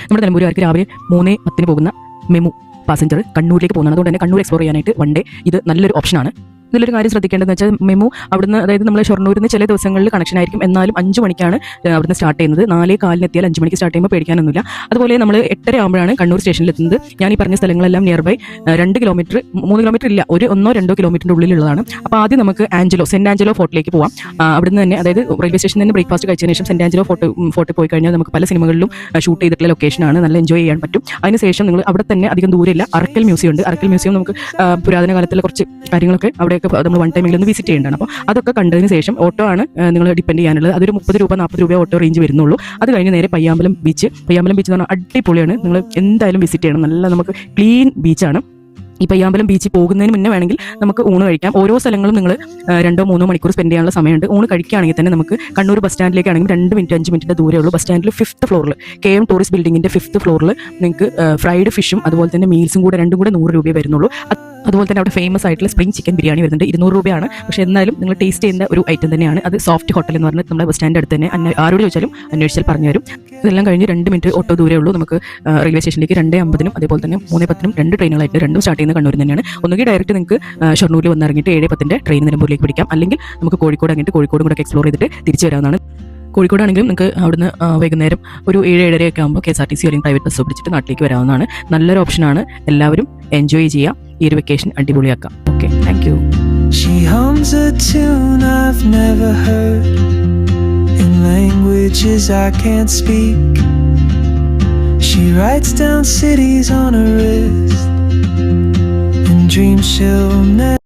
നമ്മുടെ നിലമ്പൂരുകാർക്ക് രാവിലെ 3:10 പോകുന്ന മെമു പാസഞ്ചർ കണ്ണൂരിലേക്ക് പോകുന്നതാണ്. അതുകൊണ്ട് തന്നെ കണ്ണൂർ എക്സ്പ്ലോർ ചെയ്യാനായിട്ട് വൺ ഡേ ഇത് നല്ലൊരു ഓപ്ഷനാണ്. ഇതിലൊരു കാര്യം ശ്രദ്ധിക്കേണ്ടതെന്ന് വെച്ചാൽ മെമു അവിടുന്ന്, അതായത് നമ്മൾ ഷൊർണൂരിൽ നിന്ന് ചില ദിവസങ്ങളിൽ കണക്ഷൻ ആയിരിക്കും, എന്നാലും 5 മണിക്കാണ് അവിടുന്ന് സ്റ്റാർട്ട് ചെയ്യുന്നത്. 4:15 എത്തിയാൽ 5 മണിക്ക് സ്റ്റാർട്ട് ചെയ്യുമ്പോൾ പേടിക്കാനൊന്നുമില്ല. അതുപോലെ നമ്മൾ 8:30 ആകുമ്പോഴാണ് കണ്ണൂർ സ്റ്റേഷനിൽ എത്തുന്നത്. ഞാൻ ഈ പറഞ്ഞ സ്ഥലങ്ങളെല്ലാം നിയർ ബൈ 2 കിലോമീറ്റർ 3 കിലോമീറ്റർ ഇല്ല, ഒരു 1-2 കിലോമീറ്ററിൻ്റെ ഉള്ളിലുള്ളതാണ്. അപ്പോൾ ആദ്യം നമുക്ക് സെൻറ്റ് ആഞ്ചലോ ഫോർട്ടിലേക്ക് പോകാം. അവിടുന്ന് തന്നെ, അതായത് റെയിൽവേ സ്റ്റേഷനിൽ നിന്ന് ബ്രേക്ക്ഫാസ്റ്റ് കഴിച്ചതിന് ശേഷം സെൻറ്റ് ആഞ്ചലോ ഫോർട്ടിൽ പോയി കഴിഞ്ഞാൽ നമുക്ക് പല സിനിമകളിലും ഷൂട്ട് ചെയ്തിട്ടുള്ള ലൊക്കേഷനാണ്, നല്ല എൻജോയ് ചെയ്യാൻ പറ്റും. അതിനുശേഷം നിങ്ങൾ അവിടെ തന്നെ അധികം ദൂരമില്ല അറക്കൽ മ്യൂസിയം ഉണ്ട്. അറക്കൽ മ്യൂസിയം നമുക്ക് പുരാതന കാലത്തുള്ള കുറച്ച് കാര്യങ്ങളൊക്കെ അവിടെയൊക്കെ നമ്മൾ വൺ ടൈമിൽ വിസിറ്റ് ചെയ്യേണ്ടതാണ്. അപ്പോൾ അതൊക്കെ കണ്ടതിന് ശേഷം ഓട്ടോ ആണ് നിങ്ങൾ ഡിപ്പെൻഡ് ചെയ്യാനുള്ളത്. അതൊരു 30 രൂപ 40 രൂപ ഓട്ടോ റേഞ്ച് വരുന്നുള്ളൂ. അത് കഴിഞ്ഞ് നേരെ പയ്യാമ്പലം ബീച്ച് എന്ന് പറഞ്ഞാൽ അടിപൊളിയാണ്, നിങ്ങൾ എന്തായാലും വിസിറ്റ് ചെയ്യണം. നല്ല നമുക്ക് ക്ലീൻ ബീച്ചാണ്. ഈ പയ്യാമ്പലം ബീച്ചിൽ പോകുന്നതിന് മുന്നേ വേണമെങ്കിൽ നമുക്ക് ഊണ് കഴിക്കാം. ഓരോ സ്ഥലങ്ങളും നിങ്ങൾ 2-3 മണിക്കൂർ സ്പെൻഡ് ചെയ്യാനുള്ള സമയമുണ്ട്. ഊണ് കഴിക്കുകയാണെങ്കിൽ തന്നെ നമുക്ക് കണ്ണൂർ ബസ് സ്റ്റാൻഡിലേക്കാണെങ്കിൽ 2 മിനിറ്റ് 5 മിനിറ്റിൻ്റെ ദൂരമേ ഉള്ളൂ. ബസ് സ്റ്റാൻഡിൽ 5th ഫ്ലോറിൽ KM ടൂറിസ്റ്റ് ബിൽഡിങ്ങിൻ്റെ 5th ഫ്ലോറിൽ നിങ്ങൾക്ക് ഫ്രൈഡ് ഫിഷും അതുപോലെ തന്നെ മീൽസും കൂടെ രണ്ടും കൂടെ 100 രൂപയെ വരുന്നുള്ളൂ. അതുപോലെ തന്നെ അവിടെ ഫേമസ് ആയിട്ടുള്ള സ്പ്രിംഗ് ചിക്കൻ ബിരിയാണി വരുന്നുണ്ട്. 200 രൂപയാണ്. പക്ഷേ എന്നാലും നിങ്ങൾ ടേസ്റ്റ് ചെയ്യുന്ന ഒരു ഐറ്റം തന്നെയാണ് അത്. സോഫ്റ്റ് ഹോട്ടൽ എന്ന് പറഞ്ഞിട്ട് നമ്മുടെ ബസ് സ്റ്റാൻഡ് അടുത്ത് തന്നെ ആരോട് ചോദിച്ചാലും അന്വേഷിച്ചാൽ പറഞ്ഞു തരും. ഇതെല്ലാം കഴിഞ്ഞ് 2 മിനിറ്റ് ഓട്ടോ ദൂരേ ഉള്ളൂ. നമുക്ക് റെയിൽവേ സ്റ്റേഷനിലേക്ക് 2:50 അതേപോലെ തന്നെ 3:10 2 ട്രെയിനുകളായിട്ട് രണ്ടും സ്റ്റാർട്ട് ചെയ്യുന്ന കണ്ണൂരിൽ തന്നെയാണ്. ഒന്നുകിൽ ഡയറക്റ്റ് നിങ്ങൾക്ക് ഷൊർണൂരിൽ വന്നിറങ്ങിയിട്ട് 7:10 ട്രെയിൻ നിലമ്പൂരിലേക്ക് പിടിക്കാം. അല്ലെങ്കിൽ നമുക്ക് കോഴിക്കോട് അങ്ങോട്ട് കോഴിക്കോടും കൂടെ എക്സ്പ്ലോർ ചെയ്തിട്ട് തിരിച്ചു വരാവുന്നതാണ്. കോഴിക്കോടാണെങ്കിലും നിങ്ങൾക്ക് അവിടുന്ന് വൈകുന്നേരം ഒരു 7-7:30 ഒക്കെ ആകുമ്പോൾ KSRTC അല്ലെങ്കിൽ പ്രൈവറ്റ് ബസ് പിടിച്ചിട്ട് നാട്ടിലേക്ക് വരാവുന്നതാണ്. നല്ലൊരു ഓപ്ഷനാണ്. എല്ലാവരും എൻജോയ് ചെയ്യുക. ഈ ഒരു വെക്കേഷൻ അടിപൊളിയാക്കാം. Okay, thank you. She hums a tune I've never heard in languages I can't speak. She writes down cities on her wrist and dreams she'll never